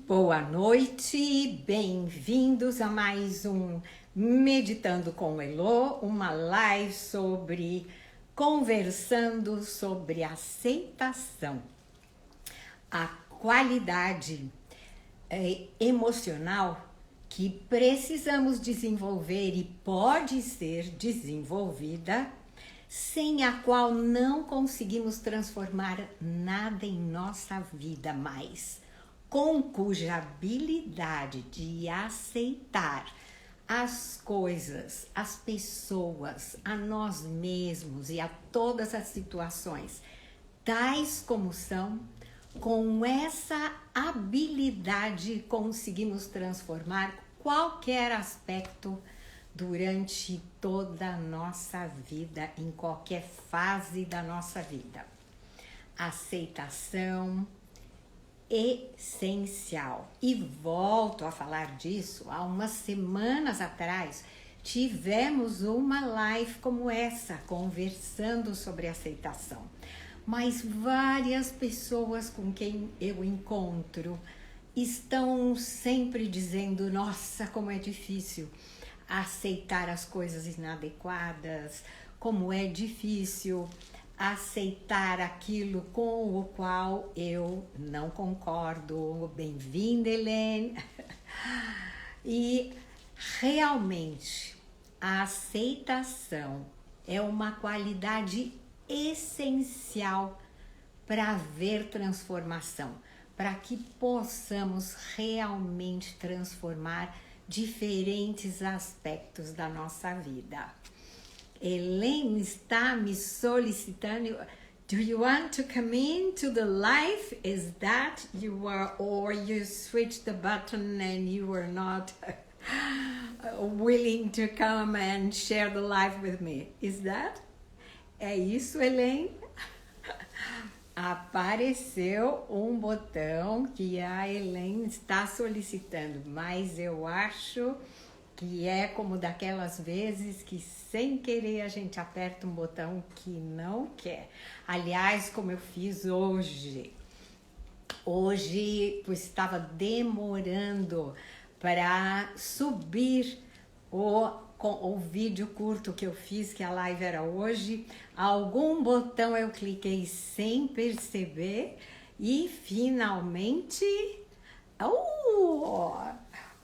Boa noite, bem-vindos a mais um Meditando com Elô, uma live conversando sobre aceitação, a qualidade emocional que precisamos desenvolver e pode ser desenvolvida, sem a qual não conseguimos transformar nada em nossa vida mais, com cuja habilidade de aceitar as coisas, as pessoas, a nós mesmos e a todas as situações, tais como são, com essa habilidade conseguimos transformar qualquer aspecto durante toda a nossa vida, em qualquer fase da nossa vida. Aceitação essencial. E volto a falar disso, há umas semanas atrás tivemos uma live como essa, conversando sobre aceitação. Mas várias pessoas com quem eu encontro estão sempre dizendo: nossa, como é difícil aceitar as coisas inadequadas, como é difícil aceitar aquilo com o qual eu não concordo. Bem-vinda, Helene. E realmente a aceitação é uma qualidade essencial para haver transformação, para que possamos realmente transformar diferentes aspectos da nossa vida. Helene está me solicitando. Do you want to come into the live? Is that you are, or you switch the button and you are not willing to come and share the live with me? Is that? É isso, Helene? Apareceu um botão que a Helene está solicitando, mas eu acho que é como daquelas vezes que sem querer a gente aperta um botão que não quer. Aliás, como eu fiz hoje. Hoje, pois estava demorando para subir o vídeo curto que eu fiz, que a live era hoje. Algum botão eu cliquei sem perceber e finalmente...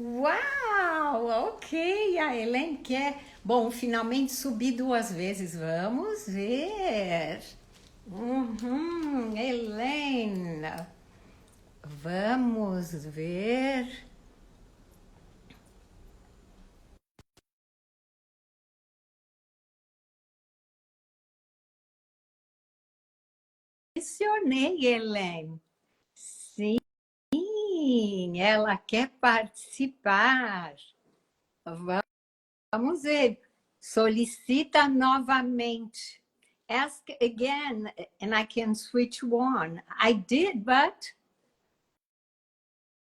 Uau! Ok, a Helene quer... Bom, finalmente subi 2 vezes. Vamos ver. Helene. Vamos ver. Mencionei, Helene. Sim, ela quer participar. Vamos ver. Solicita novamente. Ask again and I can switch on. I did, but...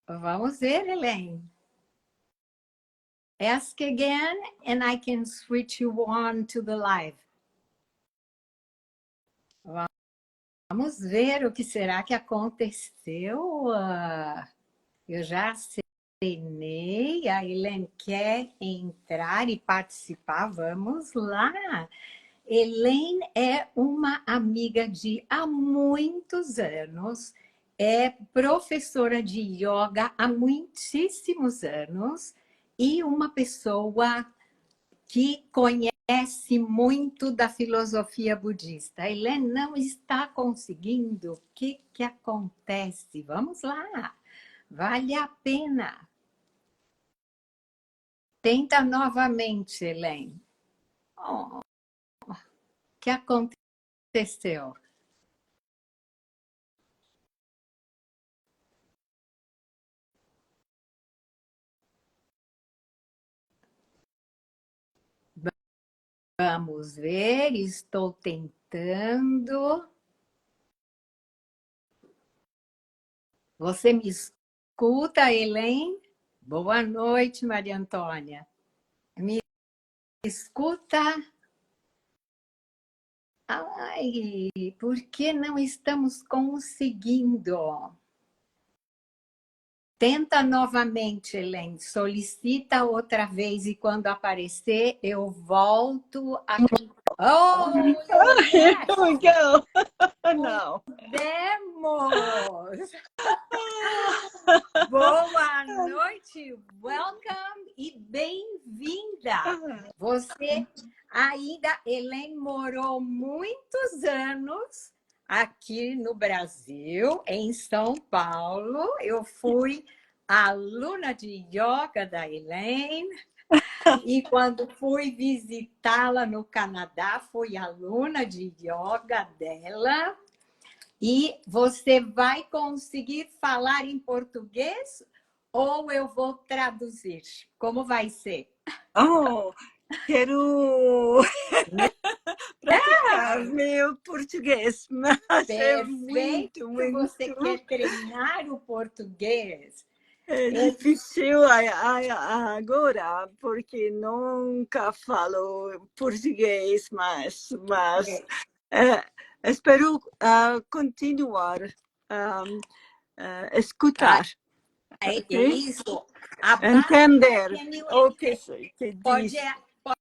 Vamos ver, Helene. Ask again and I can switch you on to the live. Vamos ver o que será que aconteceu. Eu já assinei, a Helene quer entrar e participar. Vamos lá. Helene é uma amiga de há muitos anos, é professora de yoga há muitíssimos anos e uma pessoa que conhece muito da filosofia budista. A Helene não está conseguindo. O que acontece? Vamos lá. Vale a pena. Tenta novamente, Helene. O que aconteceu? Vamos ver, estou tentando. Você me escuta, Helene? Boa noite, Maria Antônia. Me escuta? Ai, por que não estamos conseguindo? Tenta novamente, Elaine. Solicita outra vez e quando aparecer, eu volto aqui. Oh, Here yes! we go. Now. Demos! Boa noite, welcome e bem-vinda. Você ainda, Elaine, morou muitos anos aqui no Brasil, em São Paulo. Eu fui aluna de yoga da Elaine. E quando fui visitá-la no Canadá, fui aluna de yoga dela. E você vai conseguir falar em português ou eu vou traduzir? Como vai ser? Oh, quero praticar meu português, mas é Perfeito! Você quer treinar o português? difícil agora, porque nunca falo português, mas espero continuar escutar. É Okay? isso. Entender o que diz.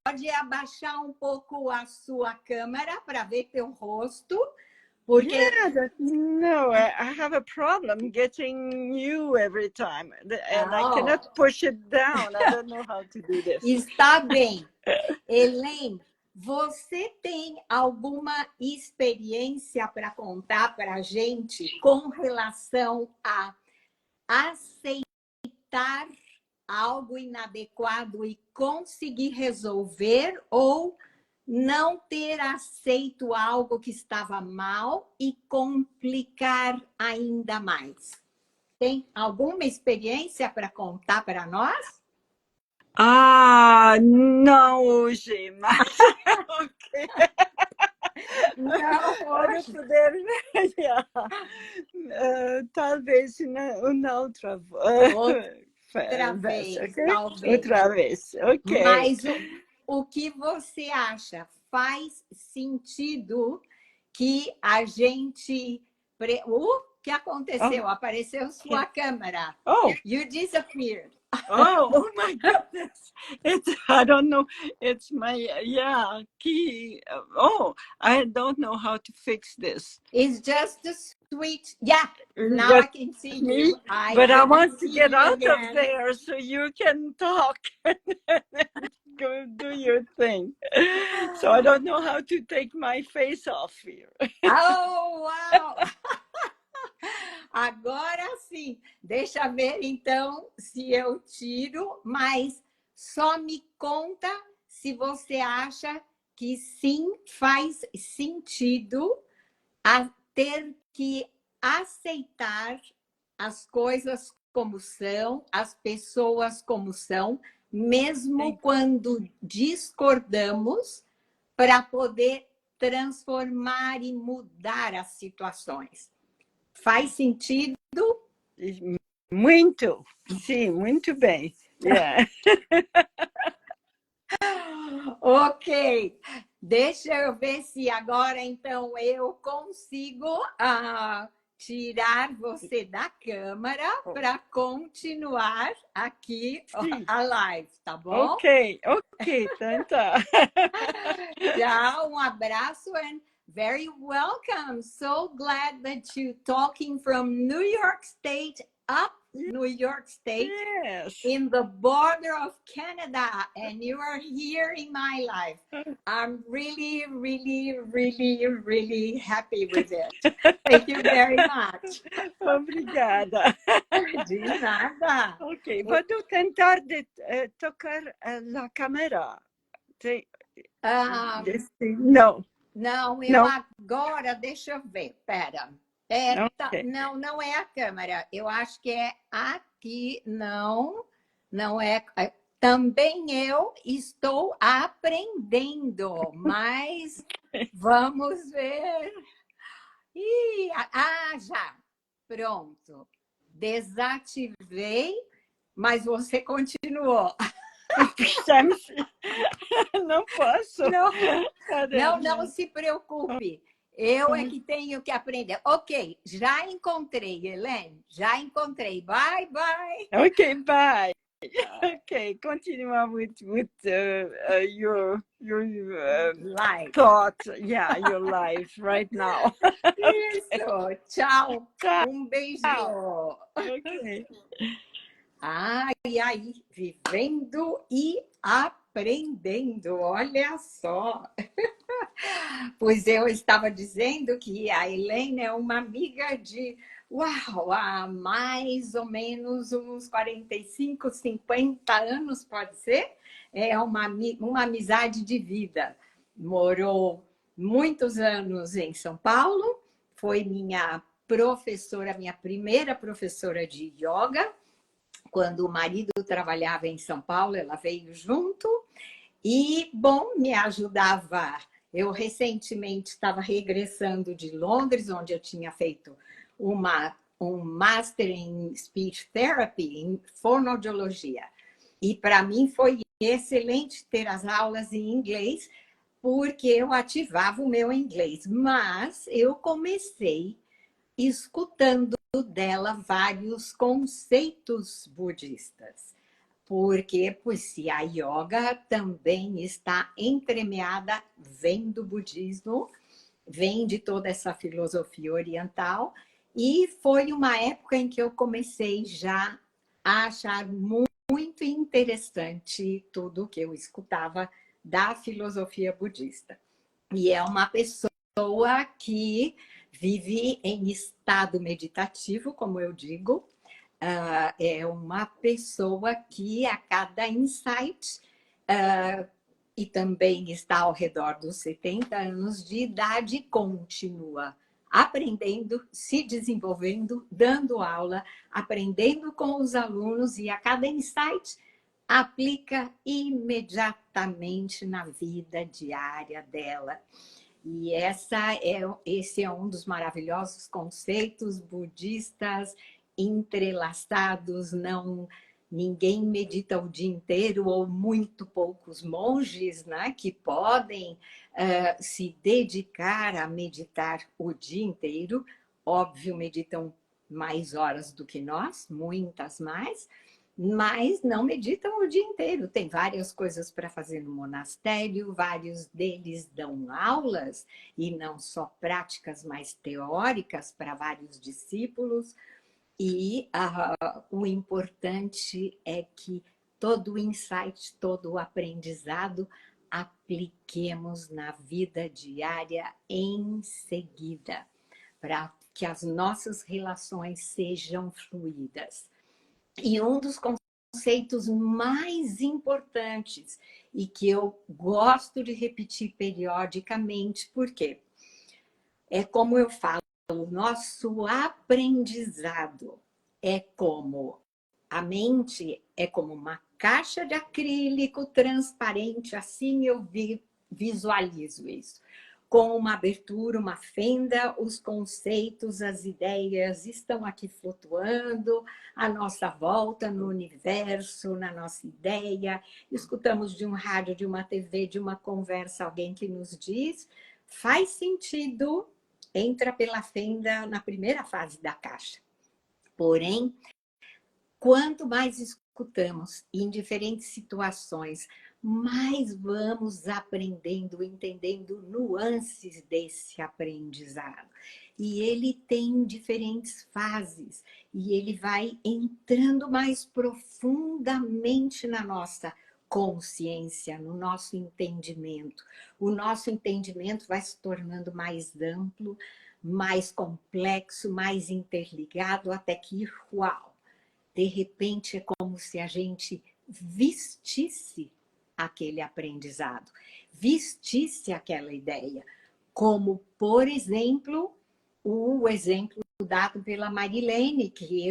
Pode abaixar um pouco a sua câmera para ver teu rosto, porque No, I have a problem getting you every time, and I cannot push it down. I don't know how to do this. Está bem. Elaine, você tem alguma experiência para contar para a gente com relação a aceitar algo inadequado e conseguir resolver ou não ter aceito algo que estava mal e complicar ainda mais? Tem alguma experiência para contar para nós? Não hoje, mas ok. Não hoje. Talvez uma outra vez, okay? talvez. Outra vez, ok. Mas o que você acha? Faz sentido que a gente... O que aconteceu? Apareceu sua câmera. Oh. You disappeared. Oh my goodness. I don't know. It's my, key. Oh, I don't know how to fix this. It's just a switch. Yeah, now I can see you. But I want to get out of there so you can talk and go do your thing. So I don't know how to take my face off here. Oh, wow! Agora sim, deixa ver então se eu tiro, mas só me conta se você acha que sim faz sentido a ter que aceitar as coisas como são, as pessoas como são, mesmo quando discordamos, para poder transformar e mudar as situações. Faz sentido? Muito, sim, muito bem. Yeah. Ok, deixa eu ver se agora então eu consigo tirar você da câmera para continuar aqui a live, tá bom? Ok, tenta. Tchau, abraço and very welcome. So glad that you're talking from New York State up New York State, yes, in the border of Canada, and you are here in my life. I'm really, really, really, really happy with it. Thank you very much. Obrigada. De nada. Ok, vou tentar tocar a câmera. Não. Não, eu agora, deixa eu ver, pera. Okay. Não é a câmera, eu acho que é aqui, não é. Também eu estou aprendendo, mas vamos ver. Já, pronto. Desativei, mas você continuou. Não posso. Não se preocupe. Eu é que tenho que aprender. Ok, já encontrei, Helene. Já encontrei. Bye, bye. Okay, bye. Okay, continue with your Live. thought. Yeah, your life right now. Isso. Tchau. Ciao. Beijinho. Okay. E aí, vivendo e aprendendo. Olha só. Pois eu estava dizendo que a Helene é uma amiga de, uau, há mais ou menos uns 45, 50 anos, pode ser? É uma amizade de vida. Morou muitos anos em São Paulo, foi minha professora, minha primeira professora de yoga. Quando o marido trabalhava em São Paulo, ela veio junto. E, bom, me ajudava. Eu recentemente estava regressando de Londres, onde eu tinha feito um Master em Speech Therapy, em fonoaudiologia. E para mim foi excelente ter as aulas em inglês, porque eu ativava o meu inglês. Mas eu comecei escutando dela vários conceitos budistas. Porque, pois, se a yoga também está entremeada, vem do budismo, vem de toda essa filosofia oriental, e foi uma época em que eu comecei já a achar muito interessante tudo que eu escutava da filosofia budista. E é uma pessoa que vive em estado meditativo, como eu digo, é uma pessoa que a cada insight, e também está ao redor dos 70 anos de idade, continua aprendendo, se desenvolvendo, dando aula, aprendendo com os alunos e a cada insight aplica imediatamente na vida diária dela. E esse é um dos maravilhosos conceitos budistas entrelaçados. Não, ninguém medita o dia inteiro, ou muito poucos monges, né, que podem se dedicar a meditar o dia inteiro. Óbvio, meditam mais horas do que nós, muitas mais, mas não meditam o dia inteiro. Tem várias coisas para fazer no monastério, vários deles dão aulas, e não só práticas, mas teóricas para vários discípulos. E o importante é que todo o insight, todo o aprendizado, apliquemos na vida diária em seguida, para que as nossas relações sejam fluídas. E um dos conceitos mais importantes e que eu gosto de repetir periodicamente, porque é como eu falo, o nosso aprendizado é como a mente, é como uma caixa de acrílico transparente, assim eu visualizo isso. Com uma abertura, uma fenda, os conceitos, as ideias estão aqui flutuando à nossa volta, no universo, na nossa ideia. Escutamos de um rádio, de uma TV, de uma conversa, alguém que nos diz, faz sentido, entra pela fenda na primeira fase da caixa. Porém, quanto mais escutamos em diferentes situações, mais vamos aprendendo, entendendo nuances desse aprendizado. E ele tem diferentes fases, e ele vai entrando mais profundamente na nossa consciência, no nosso entendimento. O nosso entendimento vai se tornando mais amplo, mais complexo, mais interligado, até que, uau! De repente, é como se a gente vestisse aquele aprendizado, vestisse aquela ideia. Como, por exemplo, o exemplo dado pela Marilene, que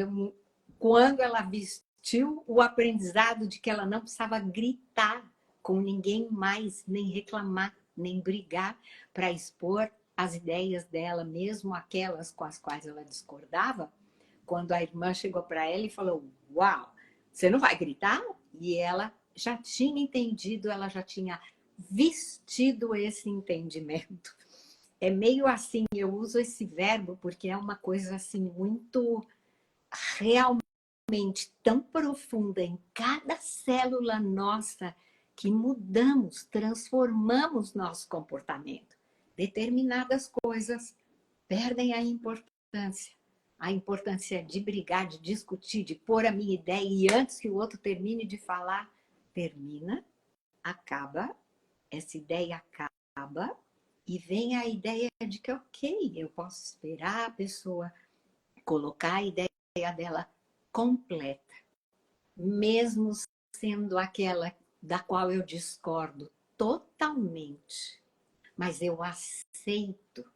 quando ela vestiu o aprendizado de que ela não precisava gritar com ninguém mais, nem reclamar, nem brigar, para expor as ideias dela, mesmo aquelas com as quais ela discordava. Quando a irmã chegou para ela e falou, uau, você não vai gritar? E ela já tinha entendido, ela já tinha vestido esse entendimento. é meio assim, eu uso esse verbo porque é uma coisa assim muito realmente tão profunda em cada célula nossa que mudamos, transformamos nosso comportamento. Determinadas coisas perdem a importância de brigar, de discutir, de pôr a minha ideia e antes que o outro termine de falar, termina, acaba, essa ideia acaba e vem a ideia de que, ok, eu posso esperar a pessoa colocar a ideia dela completa, mesmo sendo aquela da qual eu discordo totalmente. Mas eu aceito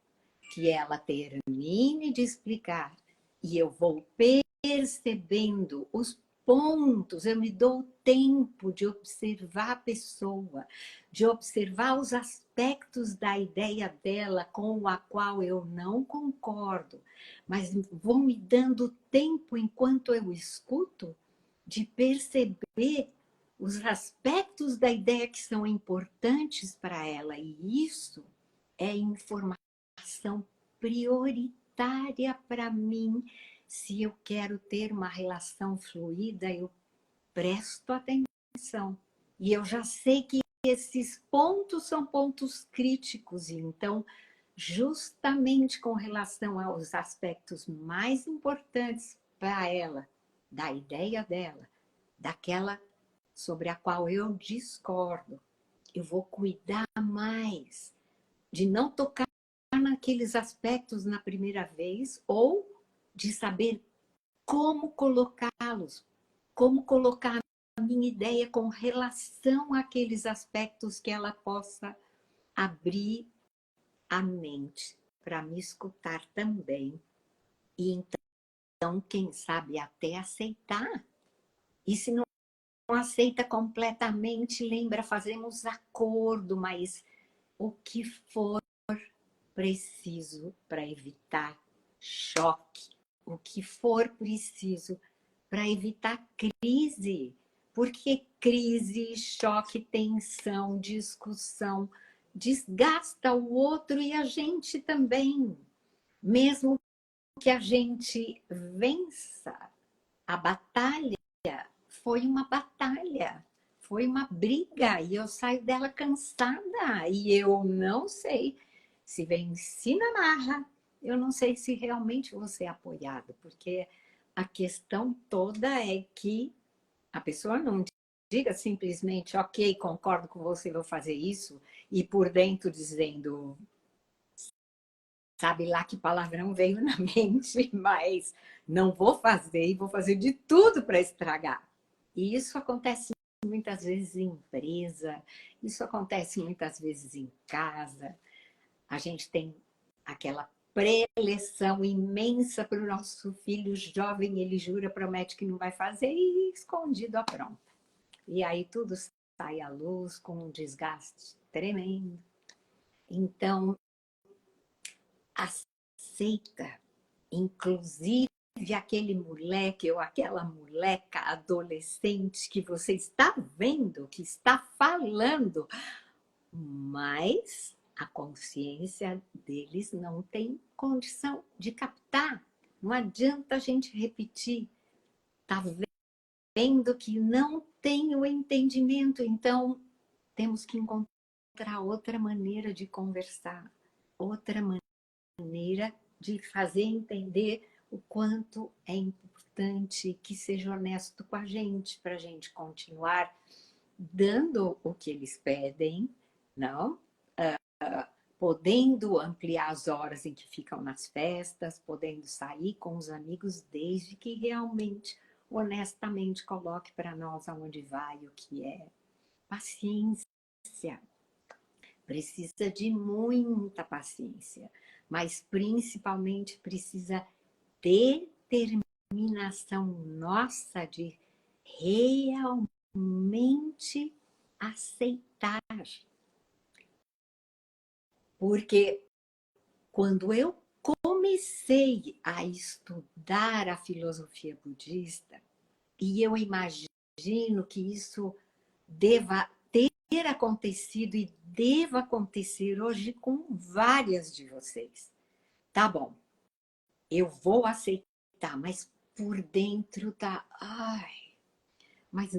que ela termine de explicar e eu vou percebendo os pontos, eu me dou tempo de observar a pessoa, de observar os aspectos da ideia dela com a qual eu não concordo, mas vou me dando tempo enquanto eu escuto de perceber os aspectos da ideia que são importantes para ela, e isso é informação prioritária para mim. Se eu quero ter uma relação fluida, eu presto atenção. E eu já sei que esses pontos são pontos críticos, então, justamente com relação aos aspectos mais importantes para ela, da ideia dela, daquela sobre a qual eu discordo, eu vou cuidar mais de não tocar naqueles aspectos na primeira vez ou de saber como colocá-los, como colocar a minha ideia com relação àqueles aspectos que ela possa abrir a mente para me escutar também. E então, quem sabe até aceitar. E se não aceita completamente, lembra, fazemos acordo, mas o que for preciso para evitar choque, o que for preciso para evitar crise, porque crise, choque, tensão, discussão desgasta o outro e a gente também. Mesmo que a gente vença a batalha, foi uma batalha, foi uma briga e eu saio dela cansada e eu não sei se venci na marra, eu não sei se realmente vou ser apoiado, porque a questão toda é que a pessoa não diga simplesmente, ok, concordo com você, vou fazer isso, e por dentro dizendo, sabe lá que palavrão veio na mente, mas não vou fazer e vou fazer de tudo para estragar. E isso acontece muitas vezes em empresa, isso acontece muitas vezes em casa. A gente tem aquela preleção imensa para o nosso filho jovem, ele jura, promete que não vai fazer e escondido apronta. E aí tudo sai à luz com um desgaste tremendo. Então, aceita, inclusive aquele moleque ou aquela moleca adolescente que você está vendo, que está falando, mas a consciência deles não tem condição de captar. Não adianta a gente repetir. Está vendo que não tem o entendimento, então temos que encontrar outra maneira de conversar, outra maneira de fazer entender o quanto é importante que seja honesto com a gente, para a gente continuar dando o que eles pedem, não? Podendo ampliar as horas em que ficam nas festas, podendo sair com os amigos, desde que realmente, honestamente, coloque para nós aonde vai, o que é. Paciência. Precisa de muita paciência, mas principalmente precisa determinação nossa de realmente aceitar. Porque quando eu comecei a estudar a filosofia budista, e eu imagino que isso deva ter acontecido e deva acontecer hoje com várias de vocês. Tá bom, eu vou aceitar, mas por dentro tá... Ai, mas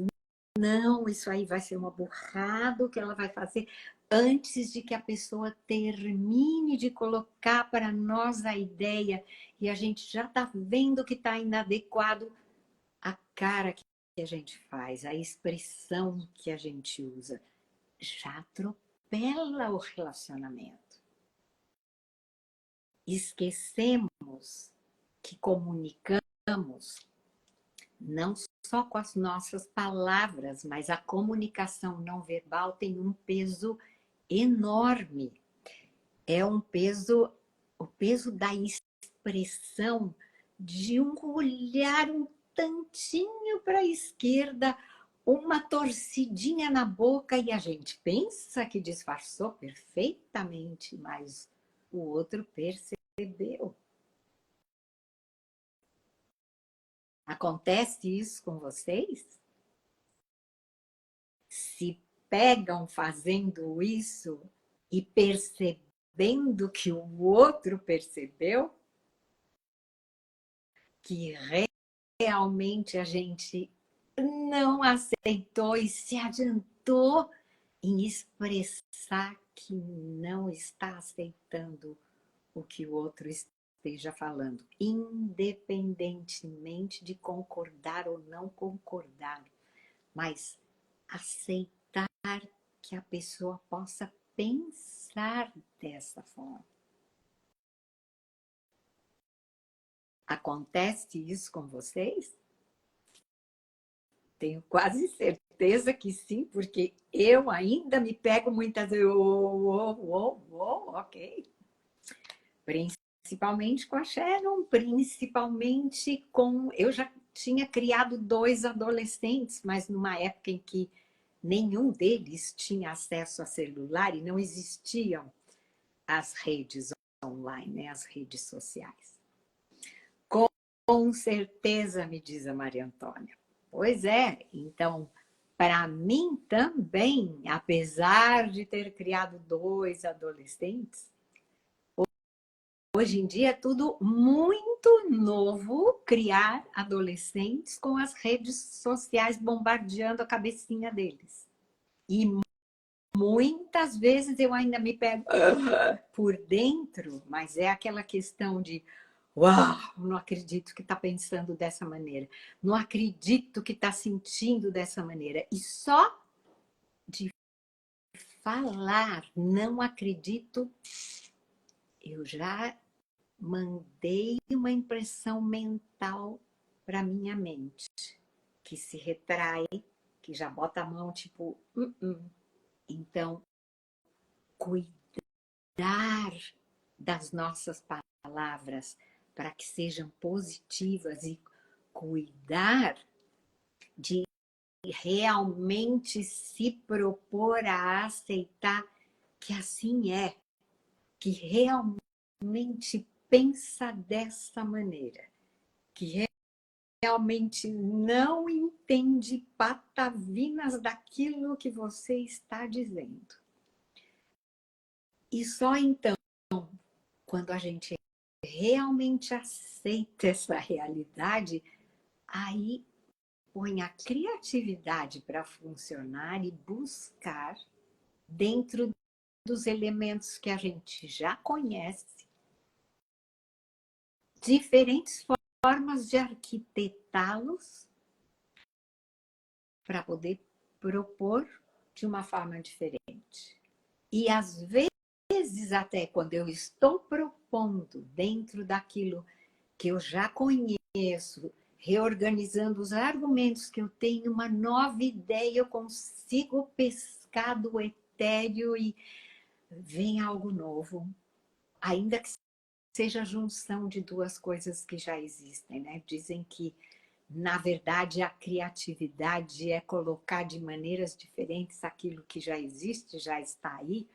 não, isso aí vai ser uma burrada que ela vai fazer antes de que a pessoa termine de colocar para nós a ideia e a gente já está vendo que está inadequado, a cara que a gente faz, a expressão que a gente usa, já atropela o relacionamento. Esquecemos que comunicamos não só com as nossas palavras, mas a comunicação não verbal tem um peso enorme. É um peso, o peso da expressão, de um olhar um tantinho para a esquerda, uma torcidinha na boca e a gente pensa que disfarçou perfeitamente, mas o outro percebeu. Acontece isso com vocês? Se pegam fazendo isso e percebendo que o outro percebeu? Que realmente a gente não aceitou e se adiantou em expressar que não está aceitando o que o outro esteja falando, independentemente de concordar ou não concordar, mas aceitar que a pessoa possa pensar dessa forma. Acontece isso com vocês? Tenho quase certeza que sim, porque eu ainda me pego muitas vezes, ok. Principalmente com a Sharon, principalmente com... Eu já tinha criado 2 adolescentes, mas numa época em que nenhum deles tinha acesso a celular e não existiam as redes online, né, as redes sociais. Com certeza, me diz a Maria Antônia. Pois é, então, para mim também, apesar de ter criado 2 adolescentes, hoje em dia é tudo muito novo criar adolescentes com as redes sociais bombardeando a cabecinha deles. E muitas vezes eu ainda me pego por dentro, mas é aquela questão de uau, não acredito que está pensando dessa maneira. Não acredito que está sentindo dessa maneira. E só de falar, não acredito, eu já mandei uma impressão mental para minha mente, que se retrai, que já bota a mão tipo... Então, cuidar das nossas palavras para que sejam positivas e cuidar de realmente se propor a aceitar que assim é, que realmente pensa dessa maneira, que realmente não entende patavinas daquilo que você está dizendo. E só então, quando a gente realmente aceita essa realidade, aí põe a criatividade para funcionar e buscar, dentro dos elementos que a gente já conhece, diferentes formas de arquitetá-los para poder propor de uma forma diferente. E às vezes, até quando eu estou propondo dentro daquilo que eu já conheço, reorganizando os argumentos que eu tenho, uma nova ideia, eu consigo pescar do etéreo e vem algo novo, ainda que seja a junção de 2 coisas que já existem, né? Dizem que, na verdade, a criatividade é colocar de maneiras diferentes aquilo que já existe, já está aí.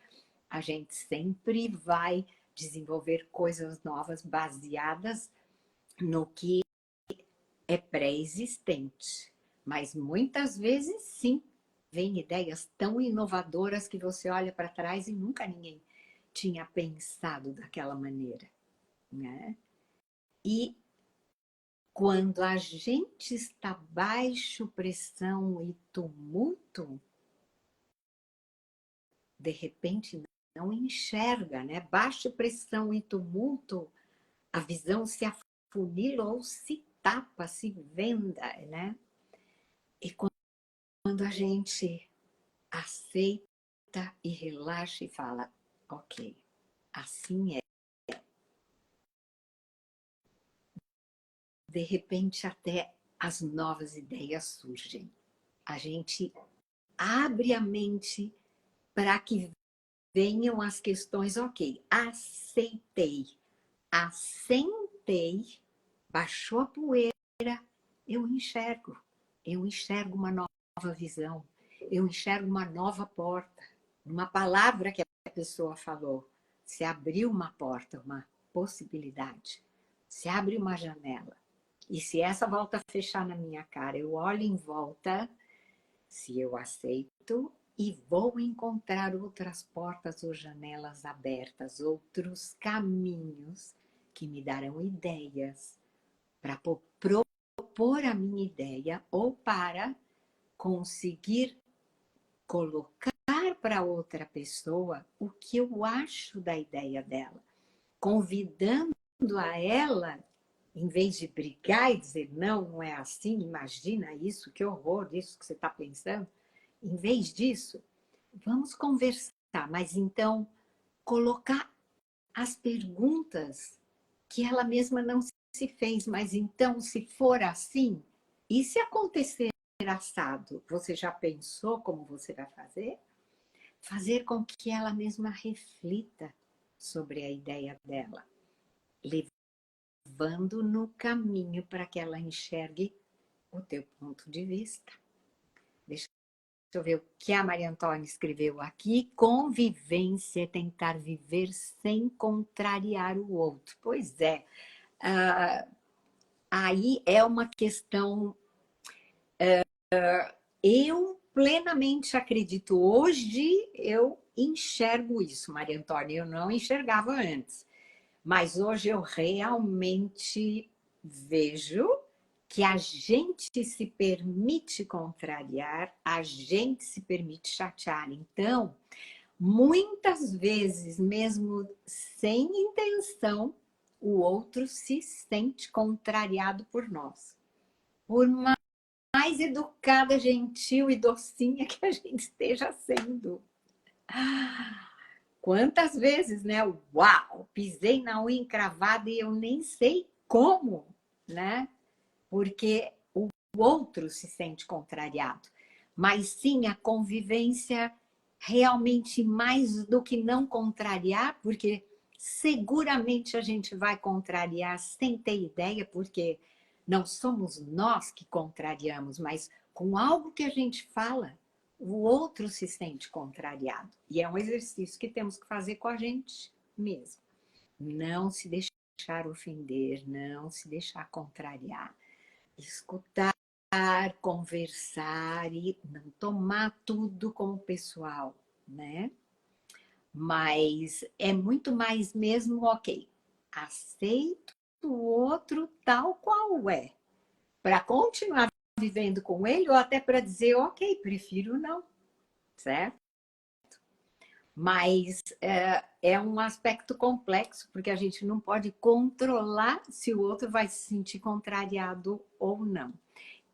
A gente sempre vai desenvolver coisas novas baseadas no que é pré-existente. Mas muitas vezes, sim, vem ideias tão inovadoras que você olha para trás e nunca ninguém tinha pensado daquela maneira, né? E quando a gente está baixo pressão e tumulto, de repente não enxerga, né? Baixa pressão e tumulto, a visão se afunila ou se tapa, se venda, né? E quando a gente aceita e relaxa e fala, ok, assim é. De repente até as novas ideias surgem. A gente abre a mente para que venham as questões, ok, aceitei, assentei, baixou a poeira, eu enxergo uma nova visão, eu enxergo uma nova porta, uma palavra que a pessoa falou, se abriu uma porta, uma possibilidade, se abre uma janela. E se essa volta a fechar na minha cara, eu olho em volta, se eu aceito, e vou encontrar outras portas ou janelas abertas, outros caminhos que me darão ideias para propor a minha ideia ou para conseguir colocar para outra pessoa o que eu acho da ideia dela, convidando a ela, em vez de brigar e dizer não, não é assim, imagina isso, que horror, isso que você está pensando. Em vez disso, vamos conversar, mas então colocar as perguntas que ela mesma não se fez. Mas então, se for assim, e se acontecer assado, você já pensou como você vai fazer? Fazer com que ela mesma reflita sobre a ideia dela, levando no caminho para que ela enxergue o teu ponto de vista. Deixa eu ver o que a Maria Antônia escreveu aqui. Convivência é tentar viver sem contrariar o outro. Pois é, aí é uma questão... Eu plenamente acredito. Hoje eu enxergo isso, Maria Antônia. Eu não enxergava antes. Mas hoje eu realmente vejo que a gente se permite contrariar, a gente se permite chatear. Então, muitas vezes, mesmo sem intenção, o outro se sente contrariado por nós. Por mais educada, gentil e docinha que a gente esteja sendo. Quantas vezes, né? Uau! Pisei na unha encravada e eu nem sei como, né? Porque o outro se sente contrariado. Mas sim, a convivência realmente mais do que não contrariar, porque seguramente a gente vai contrariar sem ter ideia, porque não somos nós que contrariamos, mas com algo que a gente fala, o outro se sente contrariado. E é um exercício que temos que fazer com a gente mesmo. Não se deixar ofender, não se deixar contrariar. Escutar, conversar e não tomar tudo como pessoal, né? Mas é muito mais mesmo, ok, aceito o outro tal qual é, para continuar vivendo com ele ou até para dizer, ok, prefiro não, certo? Mas é um aspecto complexo, porque a gente não pode controlar se o outro vai se sentir contrariado ou não.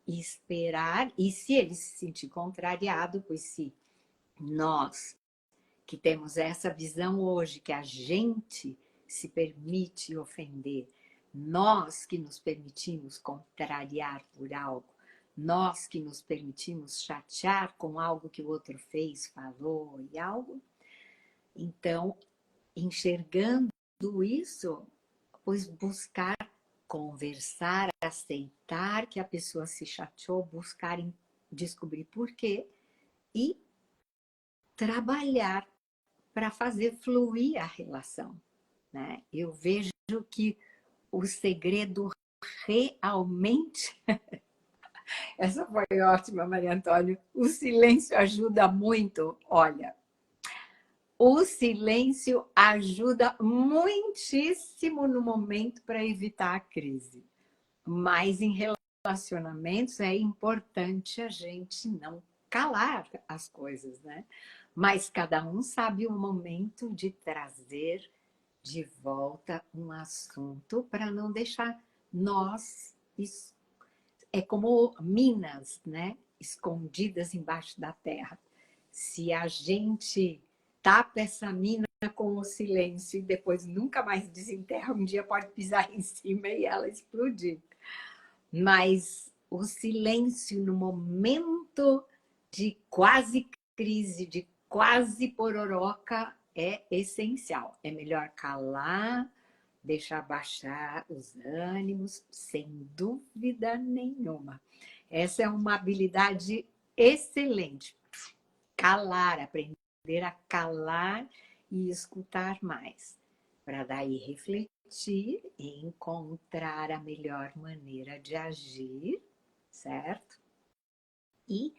E esperar, e se ele se sentir contrariado, pois se nós que temos essa visão hoje, que a gente se permite ofender, nós que nos permitimos contrariar por algo, nós que nos permitimos chatear com algo que o outro fez, falou e algo, então, enxergando isso, pois buscar conversar, aceitar que a pessoa se chateou, buscar descobrir por quê e trabalhar para fazer fluir a relação, né? Eu vejo que o segredo realmente Essa foi ótima, Maria Antônia. O silêncio ajuda muito. Olha, o silêncio ajuda muitíssimo no momento para evitar a crise. Mas em relacionamentos é importante a gente não calar as coisas, né? Mas cada um sabe o momento de trazer de volta um assunto para não deixar nós. É como minas, né? Escondidas embaixo da terra. Se a gente tapa essa mina com o silêncio e depois nunca mais desenterra, um dia pode pisar em cima e ela explodir. Mas o silêncio no momento de quase crise, de quase pororoca, é essencial. É melhor calar, deixar baixar os ânimos, sem dúvida nenhuma. Essa é uma habilidade excelente. Calar, aprender a calar e escutar mais, para daí refletir e encontrar a melhor maneira de agir, certo? E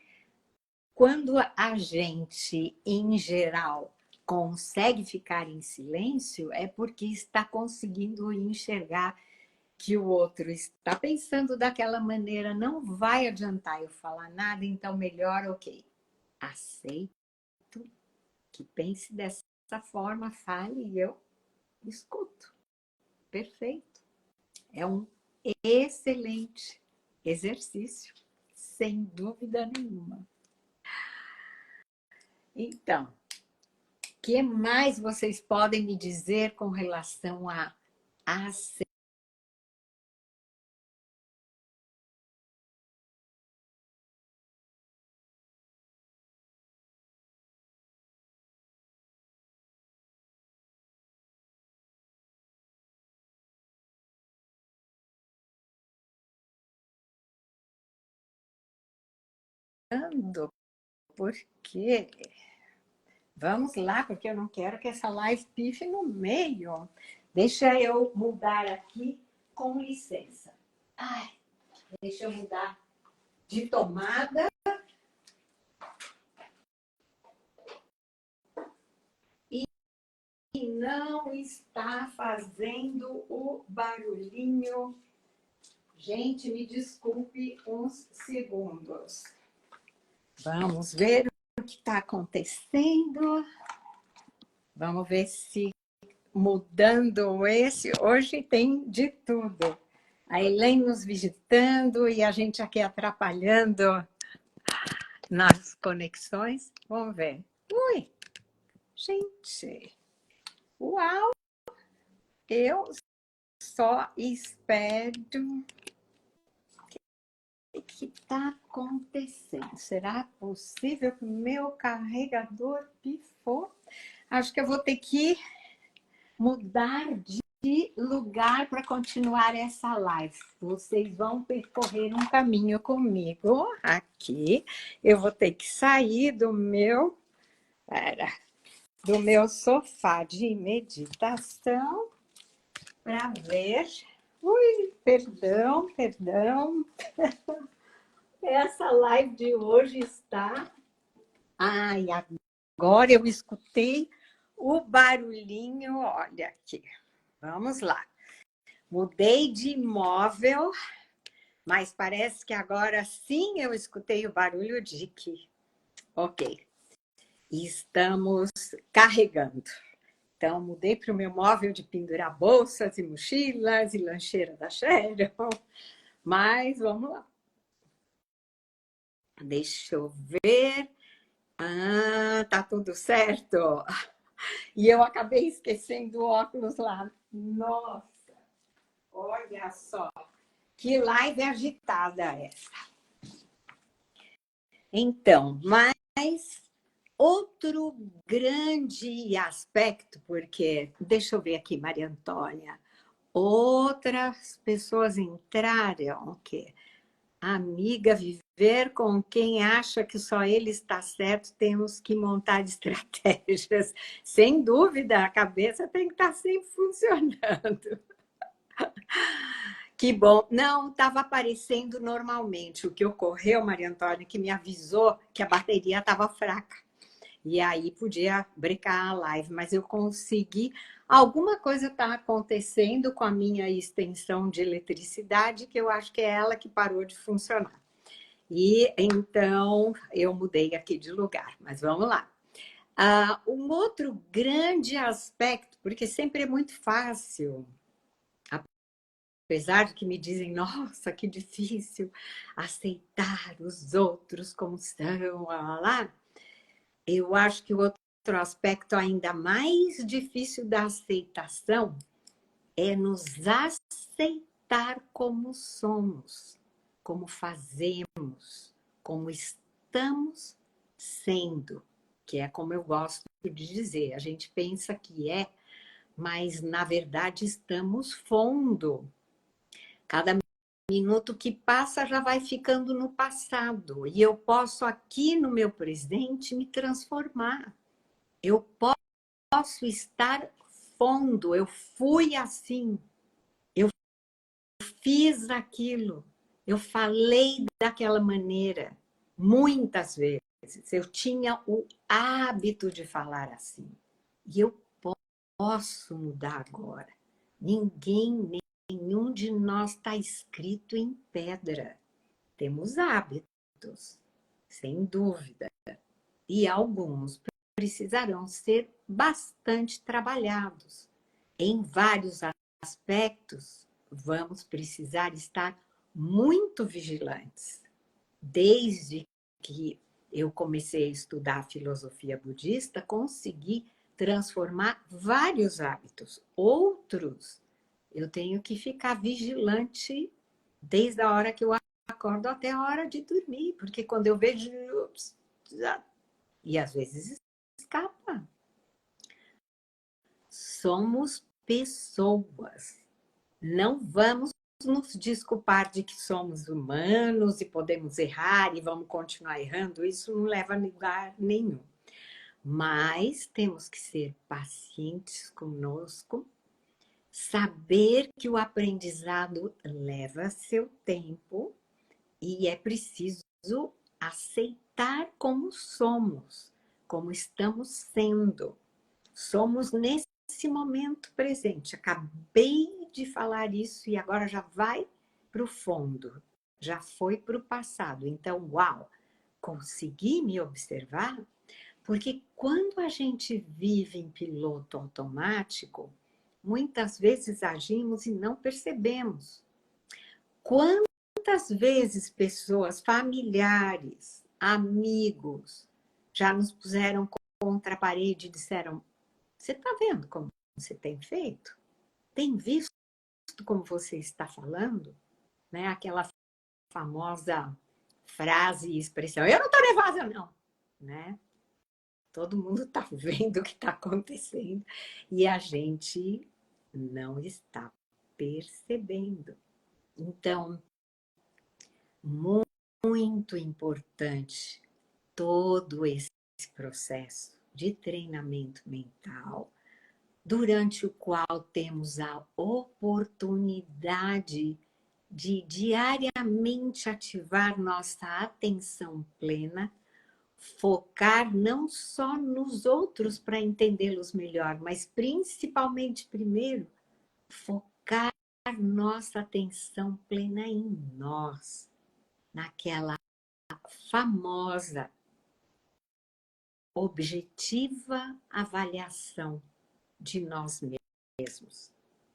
quando a gente, em geral, consegue ficar em silêncio, é porque está conseguindo enxergar que o outro está pensando daquela maneira, não vai adiantar eu falar nada, então melhor, ok. Aceito que pense dessa forma, fale e eu escuto. Perfeito. É um excelente exercício, sem dúvida nenhuma. Então, o que mais vocês podem me dizer com relação a aceitação? Porque vamos lá, porque eu não quero que essa live pife no meio. Deixa eu mudar aqui, com licença. Ai, deixa eu mudar de tomada. E não está fazendo o barulhinho. Gente, me desculpe uns segundos. Vamos ver o que está acontecendo. Vamos ver se mudando esse. Hoje tem de tudo. A Elaine nos visitando e a gente aqui atrapalhando nas conexões. Vamos ver. Ui, gente. Uau! Eu só espero. O que está acontecendo? Será possível que o meu carregador pifou? Acho que eu vou ter que mudar de lugar para continuar essa live. Vocês vão percorrer um caminho comigo aqui. Eu vou ter que sair do meu sofá de meditação para ver. Ui, perdão. Essa live de hoje está... Ai, agora eu escutei o barulhinho, olha aqui. Vamos lá. Mudei de imóvel, mas parece que agora sim eu escutei o barulho de que... Ok. Estamos carregando. Então, mudei para o meu móvel de pendurar bolsas e mochilas e lancheira da Sharon. Mas vamos lá. Deixa eu ver. Ah, tá tudo certo. E eu acabei esquecendo o óculos lá. Nossa, olha só. Que live agitada essa. Então, mas outro grande aspecto, porque, deixa eu ver aqui, Maria Antônia, outras pessoas entraram, o quê? Amiga, viver com quem acha que só ele está certo, temos que montar estratégias. Sem dúvida, a cabeça tem que estar sempre funcionando. Que bom. Não, estava aparecendo normalmente. O que ocorreu, Maria Antônia, que me avisou que a bateria estava fraca. E aí podia brecar a live, mas eu consegui. Alguma coisa está acontecendo com a minha extensão de eletricidade, que eu acho que é ela que parou de funcionar. E então eu mudei aqui de lugar, mas vamos lá. Um outro grande aspecto, porque sempre é muito fácil, apesar de que me dizem, nossa, que difícil aceitar os outros como são, lá. Eu acho que o outro aspecto ainda mais difícil da aceitação é nos aceitar como somos, como fazemos, como estamos sendo, que é como eu gosto de dizer. A gente pensa que é, mas na verdade estamos fundo. Cada minuto que passa já vai ficando no passado. E eu posso aqui no meu presente me transformar. Eu posso estar fundo. Eu fui assim. Eu fiz aquilo. Eu falei daquela maneira. Muitas vezes. Eu tinha o hábito de falar assim. E eu posso mudar agora. Nenhum de nós está escrito em pedra. Temos hábitos, sem dúvida, e alguns precisarão ser bastante trabalhados. Em vários aspectos, vamos precisar estar muito vigilantes. Desde que eu comecei a estudar a filosofia budista, consegui transformar vários hábitos. Outros, eu tenho que ficar vigilante desde a hora que eu acordo até a hora de dormir, porque quando eu vejo, ups, e às vezes escapa. Somos pessoas. Não vamos nos desculpar de que somos humanos e podemos errar e vamos continuar errando. Isso não leva a lugar nenhum. Mas temos que ser pacientes conosco, saber que o aprendizado leva seu tempo e é preciso aceitar como somos, como estamos sendo. Somos nesse momento presente. Acabei de falar isso e agora já vai para o fundo, já foi para o passado. Então, uau, consegui me observar? Porque quando a gente vive em piloto automático, muitas vezes agimos e não percebemos. Quantas vezes pessoas, familiares, amigos, já nos puseram contra a parede e disseram: você está vendo como você tem feito? Tem visto como você está falando? Né? Aquela famosa frase e expressão: eu não estou nervosa, não. Né? Todo mundo está vendo o que está acontecendo e a gente não está percebendo. Então, muito importante todo esse processo de treinamento mental, durante o qual temos a oportunidade de diariamente ativar nossa atenção plena, focar não só nos outros para entendê-los melhor, mas principalmente, primeiro, focar nossa atenção plena em nós, naquela famosa, objetiva avaliação de nós mesmos,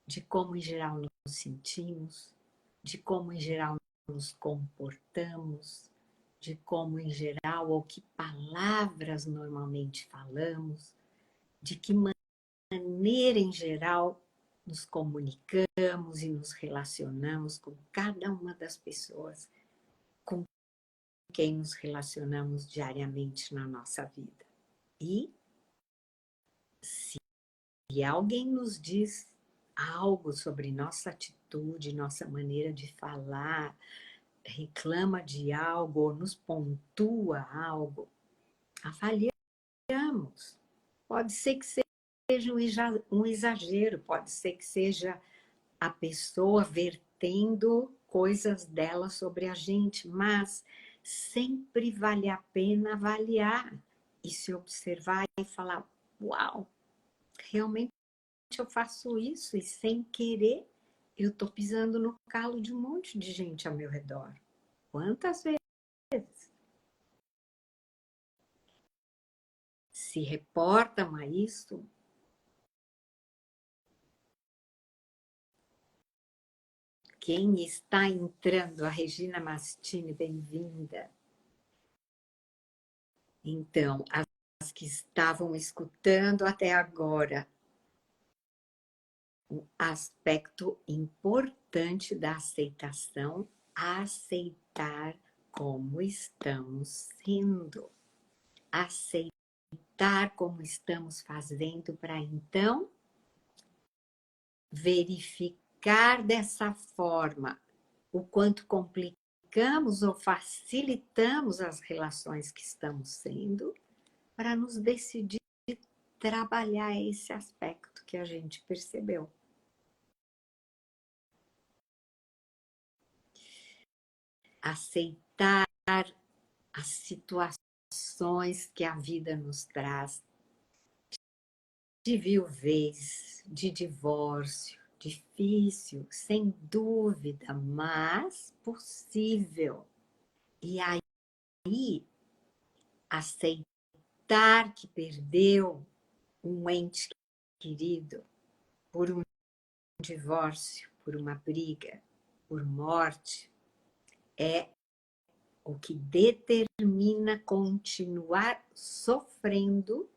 de como em geral nos sentimos, de como em geral nos comportamos, de como em geral ou que palavras normalmente falamos, de que maneira em geral nos comunicamos e nos relacionamos com cada uma das pessoas com quem nos relacionamos diariamente na nossa vida. E se alguém nos diz algo sobre nossa atitude, nossa maneira de falar, reclama de algo ou nos pontua algo, avaliamos. Pode ser que seja um exagero, pode ser que seja a pessoa rebatendo coisas dela sobre a gente, mas sempre vale a pena avaliar e se observar e falar, uau, realmente eu faço isso e sem querer eu estou pisando no calo de um monte de gente ao meu redor. Quantas vezes? Se reportam a isso? Quem está entrando? A Regina Mastini, bem-vinda. Então, as que estavam escutando até agora, o aspecto importante da aceitação, aceitar como estamos sendo, aceitar como estamos fazendo para então verificar dessa forma o quanto complicamos ou facilitamos as relações que estamos sendo para nos decidir trabalhar esse aspecto que a gente percebeu. Aceitar as situações que a vida nos traz, de viuvez, de divórcio, difícil, sem dúvida, mas possível. E aí, aceitar que perdeu um ente querido por um divórcio, por uma briga, por morte, é o que determina continuar sofrendo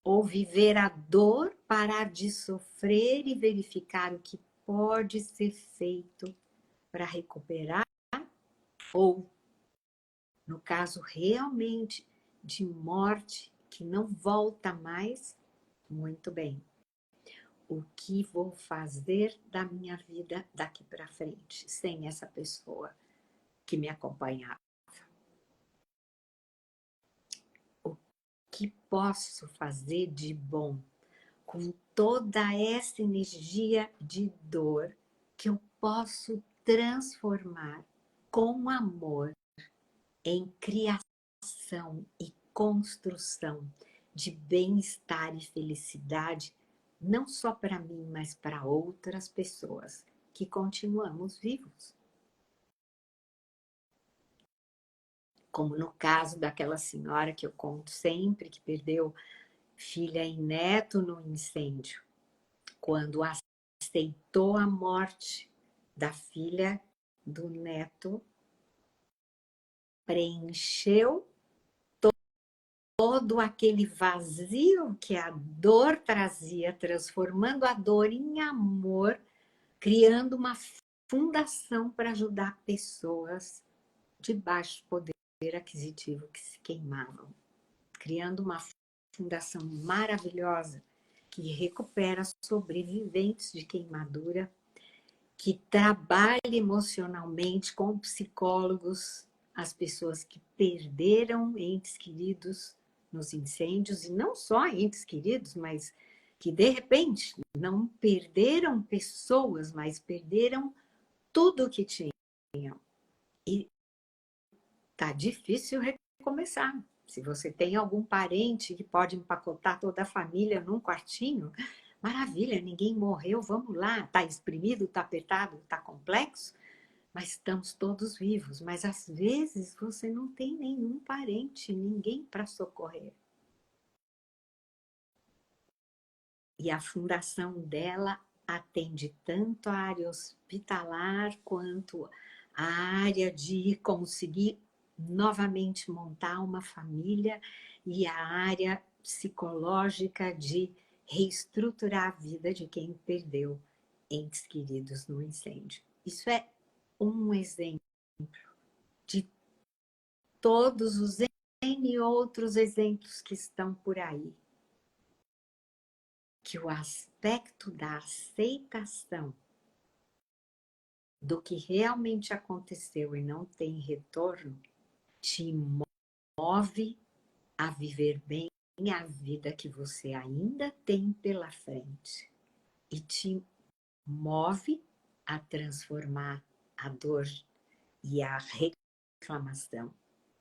ou viver a dor, parar de sofrer e verificar o que pode ser feito para recuperar ou, no caso realmente de morte que não volta mais, muito bem. O que vou fazer da minha vida daqui para frente, sem essa pessoa que me acompanhava? O que posso fazer de bom com toda essa energia de dor que eu posso transformar com amor em criação e construção de bem-estar e felicidade, não só para mim, mas para outras pessoas que continuamos vivos. Como no caso daquela senhora que eu conto sempre, que perdeu filha e neto no incêndio, quando aceitou a morte da filha, do neto, preencheu todo aquele vazio que a dor trazia, transformando a dor em amor, criando uma fundação para ajudar pessoas de baixo poder aquisitivo que se queimavam, criando uma fundação maravilhosa que recupera sobreviventes de queimadura, que trabalha emocionalmente com psicólogos, as pessoas que perderam entes queridos nos incêndios, e não só entes queridos, mas que de repente não perderam pessoas, mas perderam tudo o que tinham. E tá difícil recomeçar. Se você tem algum parente que pode empacotar toda a família num quartinho, maravilha, ninguém morreu, vamos lá. Tá exprimido, tá apertado, tá complexo, mas estamos todos vivos. Mas às vezes você não tem nenhum parente, ninguém para socorrer. E a fundação dela atende tanto a área hospitalar quanto a área de conseguir novamente montar uma família e a área psicológica de reestruturar a vida de quem perdeu entes queridos no incêndio. Isso é um exemplo de todos os N outros exemplos que estão por aí. Que o aspecto da aceitação do que realmente aconteceu e não tem retorno te move a viver bem a vida que você ainda tem pela frente e te move a transformar a dor e a reclamação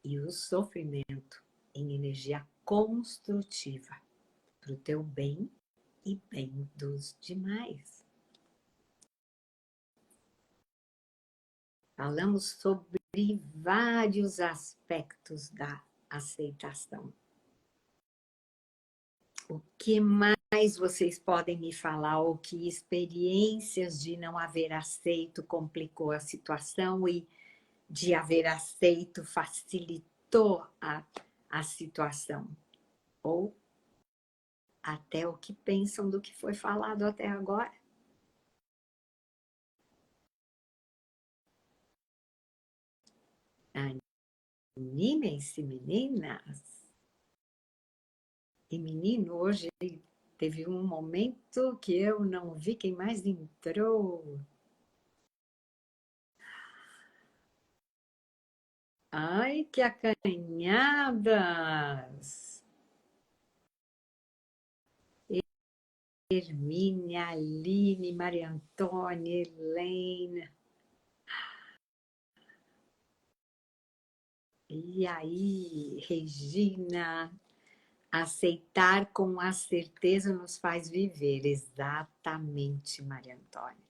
e o sofrimento em energia construtiva para o teu bem e bem dos demais. Falamos sobre vários aspectos da aceitação. O que mais vocês podem me falar? Ou que experiências de não haver aceito complicou a situação e de haver aceito facilitou a situação? Ou até o que pensam do que foi falado até agora? Animem-se, meninas. E menino, hoje teve um momento que eu não vi quem mais entrou. Ai, que acanhadas! Hermínia, Aline, Maria Antônia, Helena. E aí, Regina? Aceitar com a certeza nos faz viver. Exatamente, Maria Antônia.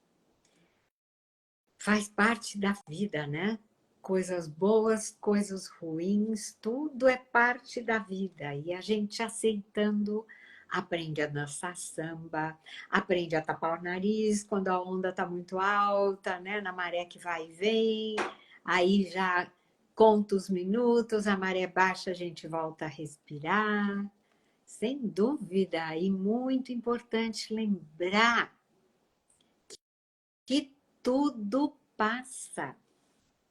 Faz parte da vida, né? Coisas boas, coisas ruins, tudo é parte da vida. E a gente aceitando, aprende a dançar samba, aprende a tapar o nariz quando a onda está muito alta, né? Na maré que vai e vem. Aí já conta os minutos, a maré baixa, a gente volta a respirar. Sem dúvida, e muito importante lembrar que tudo passa.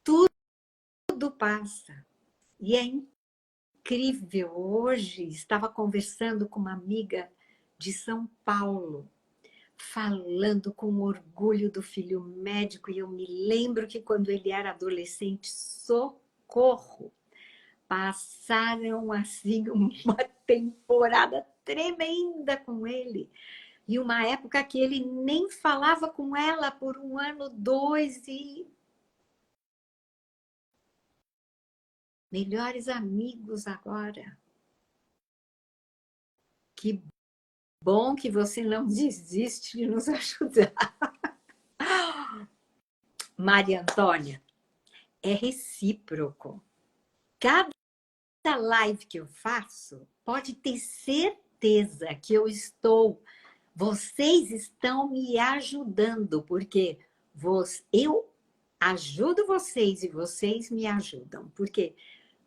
Tudo passa. E é incrível. Hoje estava conversando com uma amiga de São Paulo, falando com orgulho do filho médico, e eu me lembro que quando ele era adolescente, socorro, passaram assim uma temporada tremenda com ele. E uma época que ele nem falava com ela por 1 ano, 2, e melhores amigos agora. Que bom que você não desiste de nos ajudar. Maria Antônia, é recíproco. Cada live que eu faço, pode ter certeza que vocês estão me ajudando, porque eu ajudo vocês e vocês me ajudam. Porque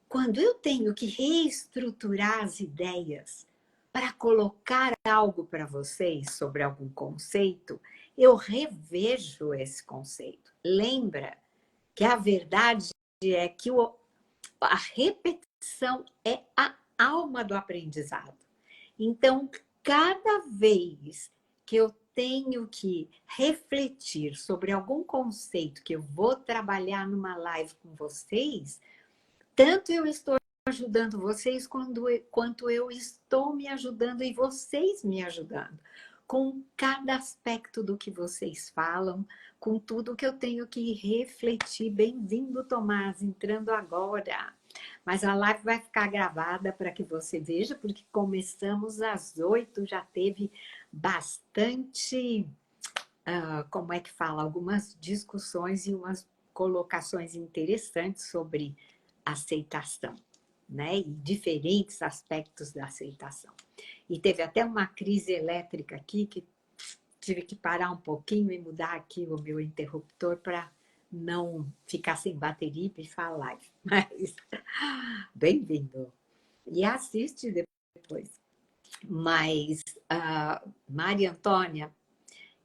quando eu tenho que reestruturar as ideias para colocar algo para vocês sobre algum conceito, eu revejo esse conceito. Lembra que a verdade é que a repetição é a alma do aprendizado. Então, cada vez que eu tenho que refletir sobre algum conceito que eu vou trabalhar numa live com vocês, tanto eu estou ajudando vocês quanto eu estou me ajudando e vocês me ajudando. Com cada aspecto do que vocês falam, com tudo que eu tenho que refletir. Bem-vindo, Tomás, entrando agora. Mas a live vai ficar gravada para que você veja, porque começamos às 8, já teve bastante, como é que fala, algumas discussões e umas colocações interessantes sobre aceitação, né? E diferentes aspectos da aceitação. E teve até uma crise elétrica aqui, que tive que parar um pouquinho e mudar aqui o meu interruptor para não ficar sem bateria e falar. Mas bem-vindo. E assiste depois. Mas, Maria Antônia,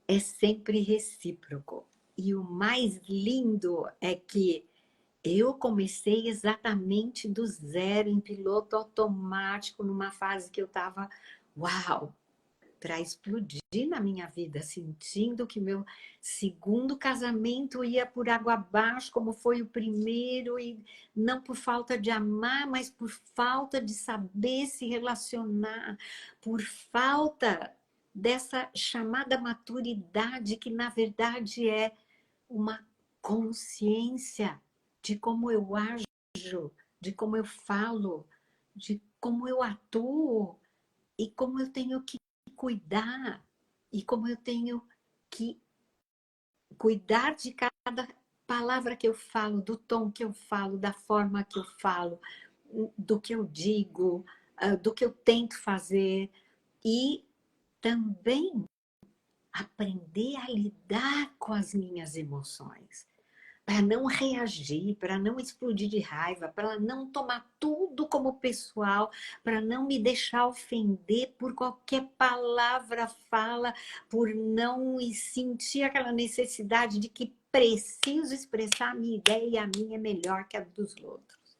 é sempre recíproco. E o mais lindo é que eu comecei exatamente do zero, em piloto automático, numa fase que eu estava, uau, para explodir na minha vida, sentindo que meu segundo casamento ia por água abaixo, como foi o primeiro, e não por falta de amar, mas por falta de saber se relacionar, por falta dessa chamada maturidade, que na verdade é uma consciência de como eu ajo, de como eu falo, de como eu atuo e como eu tenho que cuidar e como eu tenho que cuidar de cada palavra que eu falo, do tom que eu falo, da forma que eu falo, do que eu digo, do que eu tento fazer e também aprender a lidar com as minhas emoções, para não reagir, para não explodir de raiva, para não tomar tudo como pessoal, para não me deixar ofender por qualquer palavra, fala, por não sentir aquela necessidade de que preciso expressar a minha ideia e a minha é melhor que a dos outros.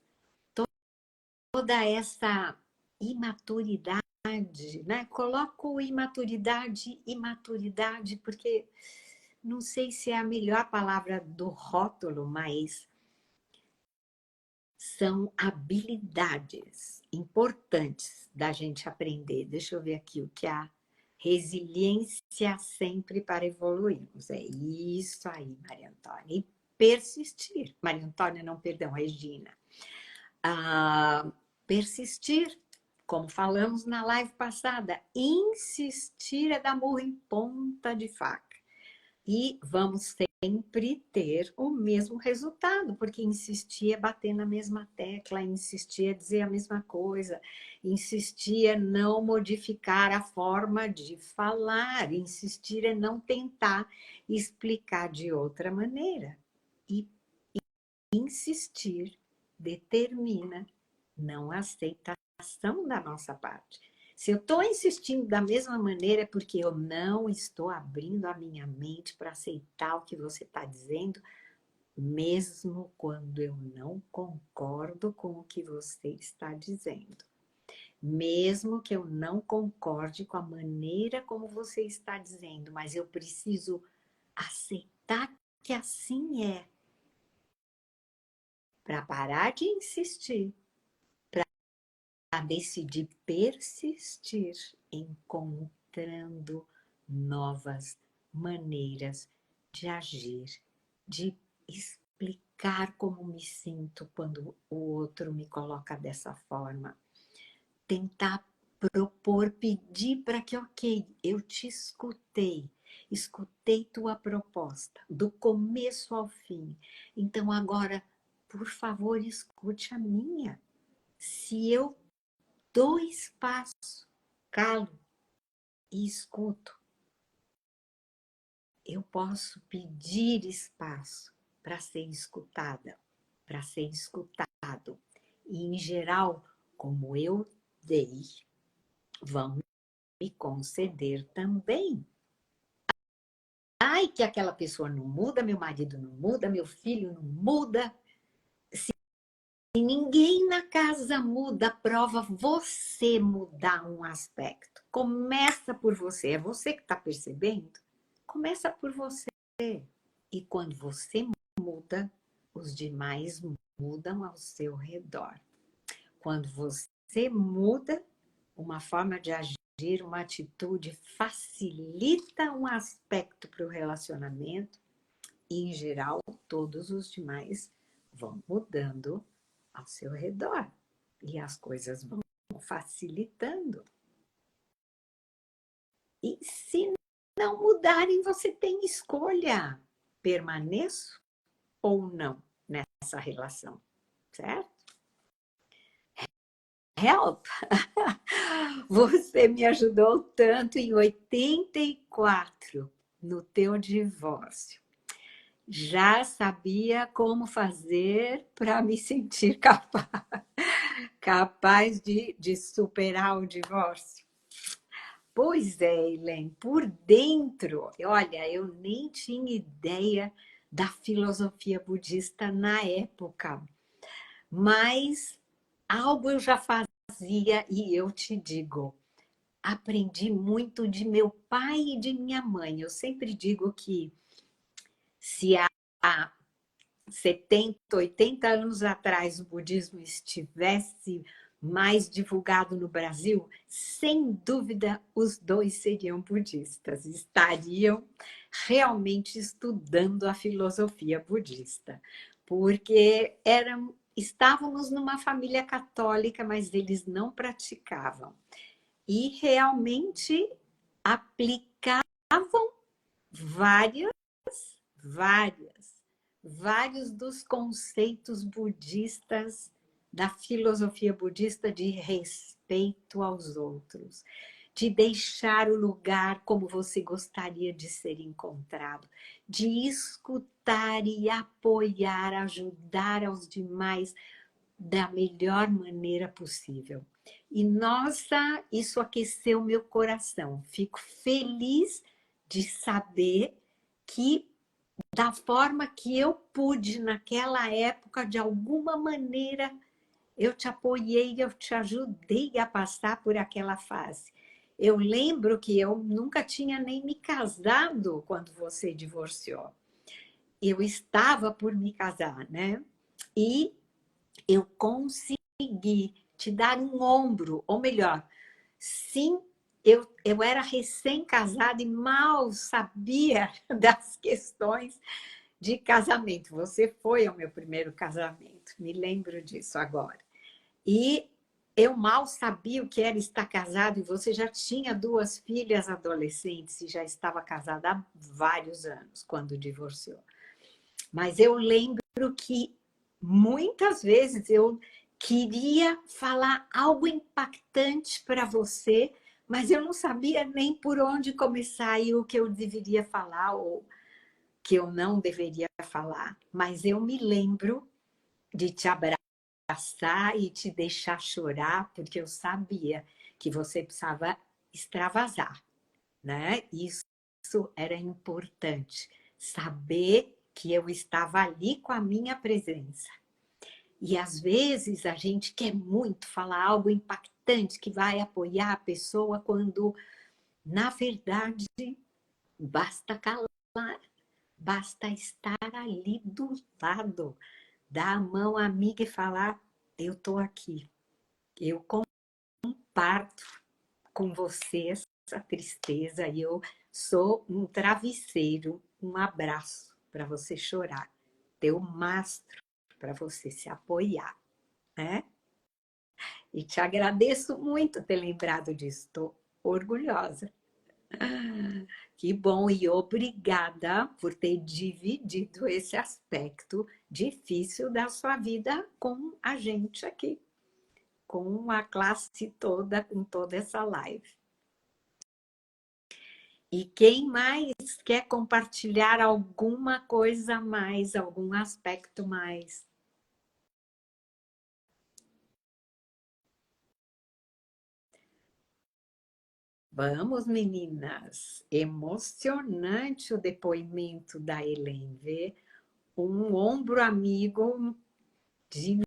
Toda essa imaturidade, né? Coloco imaturidade, imaturidade, porque não sei se é a melhor palavra do rótulo, mas são habilidades importantes da gente aprender. Deixa eu ver aqui o que é a resiliência sempre para evoluirmos. É isso aí, Maria Antônia. E persistir. Maria Antônia, não, perdão, Regina. Persistir, como falamos na live passada, insistir é dar murro em ponta de faca. E vamos sempre ter o mesmo resultado, porque insistir é bater na mesma tecla, insistir é dizer a mesma coisa, insistir é não modificar a forma de falar, insistir é não tentar explicar de outra maneira. E insistir determina não aceitação da nossa parte. Se eu estou insistindo da mesma maneira, é porque eu não estou abrindo a minha mente para aceitar o que você está dizendo, mesmo quando eu não concordo com o que você está dizendo. Mesmo que eu não concorde com a maneira como você está dizendo, mas eu preciso aceitar que assim é, para parar de insistir, a decidir persistir, encontrando novas maneiras de agir, de explicar como me sinto quando o outro me coloca dessa forma. Tentar propor, pedir para que, ok, eu te escutei tua proposta, do começo ao fim. Então agora, por favor, escute a minha. Se eu dou espaço, calo e escuto, eu posso pedir espaço para ser escutada, para ser escutado. E, em geral, como eu dei, vão me conceder também. Ai, que aquela pessoa não muda, meu marido não muda, meu filho não muda. Se ninguém na casa muda, prova você mudar um aspecto. Começa por você. É você que está percebendo? Começa por você. E quando você muda, os demais mudam ao seu redor. Quando você muda, uma forma de agir, uma atitude facilita um aspecto para o relacionamento e, em geral, todos os demais vão mudando ao seu redor e as coisas vão facilitando. E se não mudarem, você tem escolha. Permaneço ou não nessa relação, certo? Help! Você me ajudou tanto em 84 no teu divórcio. Já sabia como fazer para me sentir capaz de superar o divórcio. Pois é, Elaine, por dentro, olha, eu nem tinha ideia da filosofia budista na época, mas algo eu já fazia e eu te digo, aprendi muito de meu pai e de minha mãe. Eu sempre digo que se há 70, 80 anos atrás o budismo estivesse mais divulgado no Brasil, sem dúvida os dois seriam budistas, estariam realmente estudando a filosofia budista, porque estávamos numa família católica, mas eles não praticavam. E realmente aplicavam vários dos conceitos budistas, da filosofia budista de respeito aos outros, de deixar o lugar como você gostaria de ser encontrado, de escutar e apoiar, ajudar aos demais da melhor maneira possível. E, nossa, isso aqueceu meu coração. Fico feliz de saber que, da forma que eu pude naquela época, de alguma maneira, eu te apoiei, eu te ajudei a passar por aquela fase. Eu lembro que eu nunca tinha nem me casado quando você divorciou. Eu estava por me casar, né? E eu consegui te dar um ombro, ou melhor, sim, eu era recém-casada e mal sabia das questões de casamento. Você foi ao meu primeiro casamento, me lembro disso agora. E eu mal sabia o que era estar casado e você já tinha 2 filhas adolescentes e já estava casada há vários anos, quando divorciou. Mas eu lembro que muitas vezes eu queria falar algo impactante para você, mas eu não sabia nem por onde começar e o que eu deveria falar ou que eu não deveria falar. Mas eu me lembro de te abraçar e te deixar chorar, porque eu sabia que você precisava extravasar, né? Isso era importante, saber que eu estava ali com a minha presença. E às vezes a gente quer muito falar algo impactante que vai apoiar a pessoa, quando, na verdade, basta calar, basta estar ali do lado, dar a mão à amiga e falar: eu estou aqui, eu comparto com você essa tristeza e eu sou um travesseiro, um abraço para você chorar, teu mastro para você se apoiar, né? E te agradeço muito ter lembrado disso, estou orgulhosa. Que bom e obrigada por ter dividido esse aspecto difícil da sua vida com a gente aqui, com a classe toda, com toda essa live. E quem mais quer compartilhar alguma coisa a mais, algum aspecto mais? Vamos, meninas! Emocionante o depoimento da Helen, ver um ombro amigo de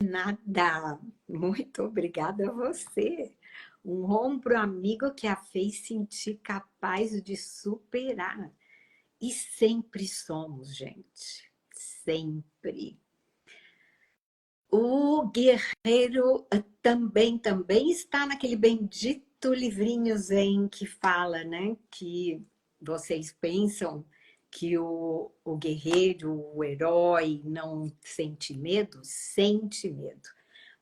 nada. Muito obrigada a você. Um ombro amigo que a fez sentir capaz de superar. E sempre somos, gente. Sempre. O guerreiro também está naquele bendito livrinho Zen que fala, né? Que vocês pensam que o guerreiro, o herói, não sente medo? Sente medo.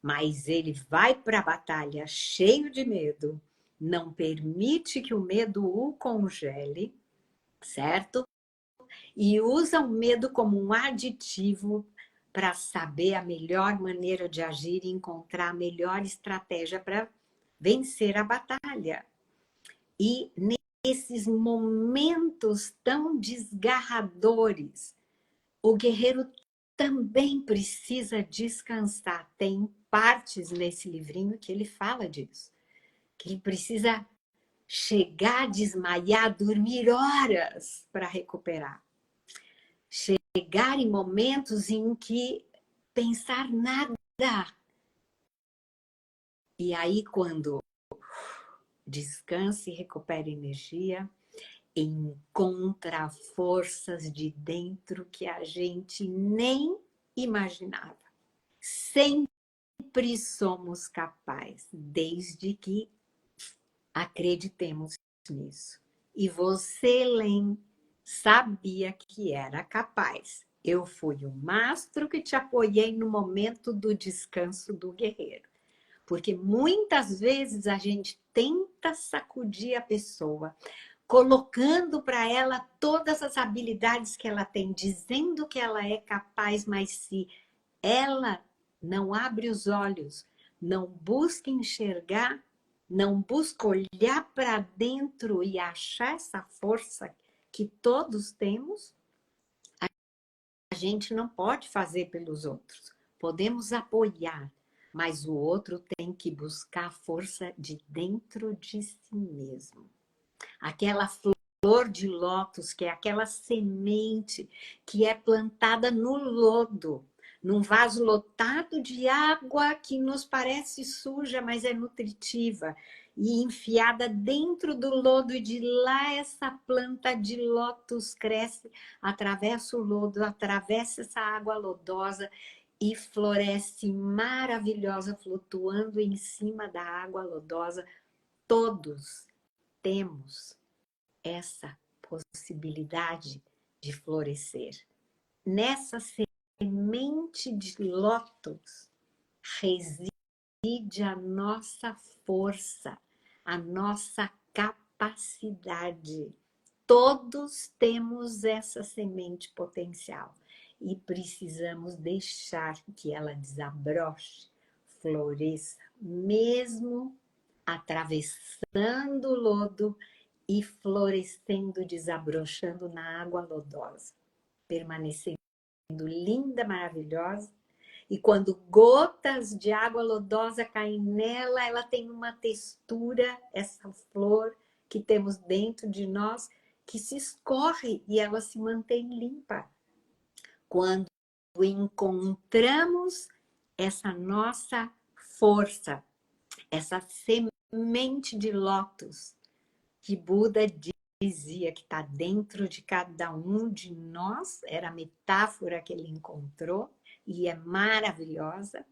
Mas ele vai para a batalha cheio de medo, não permite que o medo o congele, certo? E usa o medo como um aditivo para saber a melhor maneira de agir e encontrar a melhor estratégia para vencer a batalha. E nesses momentos tão desgarradores, o guerreiro também precisa descansar. Tem partes nesse livrinho que ele fala disso, que ele precisa chegar, desmaiar, dormir horas para recuperar. Chegar em momentos em que pensar nada. E aí, quando descansa e recupera energia, encontra forças de dentro que a gente nem imaginava. Sempre somos capazes, desde que acreditemos nisso. E você, Len, Sabia que era capaz. Eu fui o mastro que te apoiei no momento do descanso do guerreiro. Porque muitas vezes a gente tenta sacudir a pessoa, colocando para ela todas as habilidades que ela tem, dizendo que ela é capaz, mas se ela não abre os olhos, não busca enxergar, não busca olhar para dentro e achar essa força que todos temos, a gente não pode fazer pelos outros. Podemos apoiar, mas o outro tem que buscar a força de dentro de si mesmo. Aquela flor de lótus, que é aquela semente que é plantada no lodo, num vaso lotado de água que nos parece suja, mas é nutritiva, e enfiada dentro do lodo, e de lá essa planta de lótus cresce, atravessa o lodo, atravessa essa água lodosa e floresce maravilhosa, flutuando em cima da água lodosa. Todos temos essa possibilidade de florescer. Nessa semente de lótus reside a nossa força, a nossa capacidade. Todos temos essa semente potencial e precisamos deixar que ela desabroche, floresça, mesmo atravessando o lodo e florescendo, desabrochando na água lodosa, permanecendo linda, maravilhosa. E quando gotas de água lodosa caem nela, ela tem uma textura, essa flor que temos dentro de nós, que se escorre e ela se mantém limpa. Quando encontramos essa nossa força, essa semente de lótus, que Buda dizia que está dentro de cada um de nós, era a metáfora que ele encontrou, e é maravilhosa.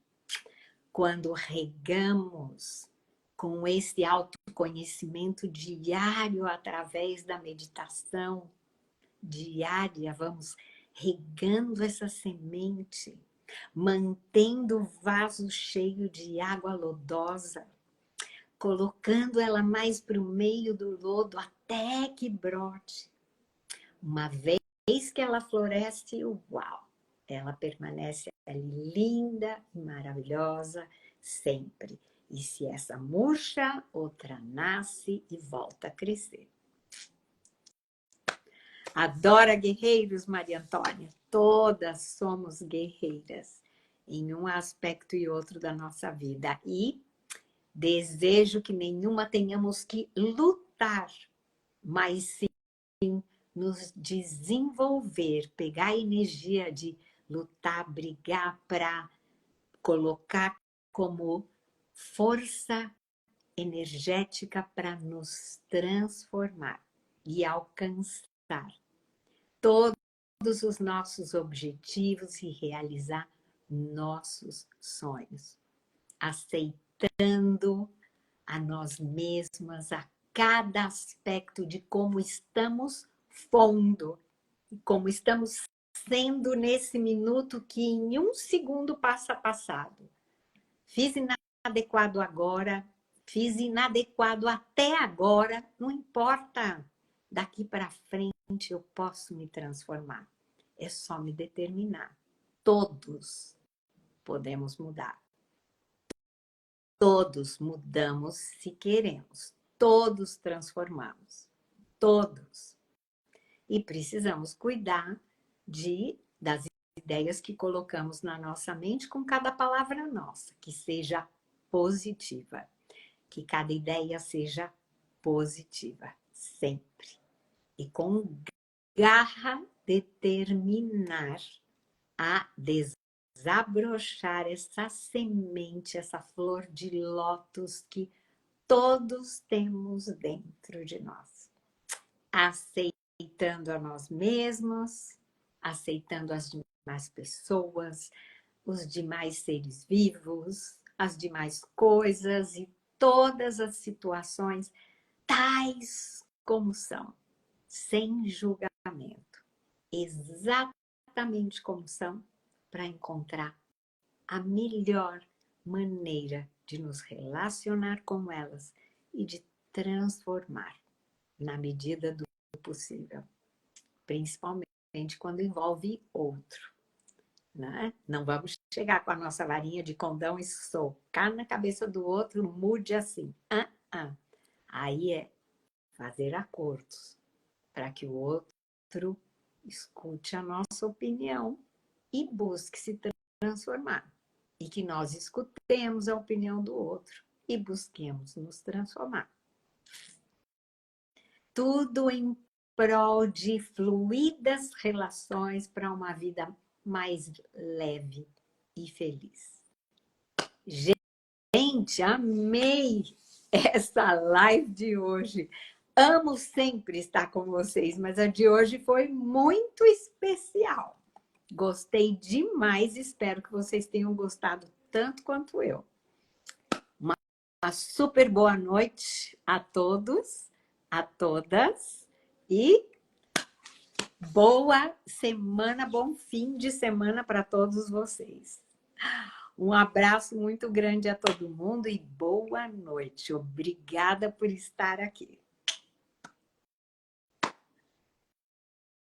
Quando regamos com esse autoconhecimento diário através da meditação diária, vamos regando essa semente, mantendo o vaso cheio de água lodosa, colocando ela mais para o meio do lodo até que brote. Uma vez que ela floresce, uau! Ela permanece ali linda e maravilhosa sempre. E se essa murcha, outra nasce e volta a crescer. Adora guerreiros, Maria Antônia. Todas somos guerreiras em um aspecto e outro da nossa vida. E desejo que nenhuma tenhamos que lutar, mas sim nos desenvolver, pegar a energia de lutar, brigar para colocar como força energética para nos transformar e alcançar todos os nossos objetivos e realizar nossos sonhos. Aceitando a nós mesmas, a cada aspecto de como estamos pondo, como estamos sendo nesse minuto que em um segundo passa passado. Fiz inadequado agora, fiz inadequado até agora, não importa. Daqui para frente eu posso me transformar. É só me determinar. Todos podemos mudar. Todos mudamos se queremos. Todos transformamos. Todos. E precisamos cuidar das ideias que colocamos na nossa mente com cada palavra nossa, que seja positiva. Que cada ideia seja positiva, sempre. E com garra determinar a desabrochar essa semente, essa flor de lótus que todos temos dentro de nós. Aceitando a nós mesmos, aceitando as demais pessoas, os demais seres vivos, as demais coisas e todas as situações tais como são, sem julgamento. exatamente como são para encontrar a melhor maneira de nos relacionar com elas e de transformar na medida do possível, principalmente quando envolve outro. Né? Não vamos chegar com a nossa varinha de condão e socar na cabeça do outro, mude assim. Aí é fazer acordos para que o outro escute a nossa opinião e busque se transformar. E que nós escutemos a opinião do outro e busquemos nos transformar. Tudo em prol de fluidas relações para uma vida mais leve e feliz. Gente, amei essa live de hoje. Amo sempre estar com vocês, mas a de hoje foi muito especial. Gostei demais, espero que vocês tenham gostado tanto quanto eu. Uma super boa noite a todos, a todas e boa semana, bom fim de semana para todos vocês. Um abraço muito grande a todo mundo e boa noite. Obrigada por estar aqui.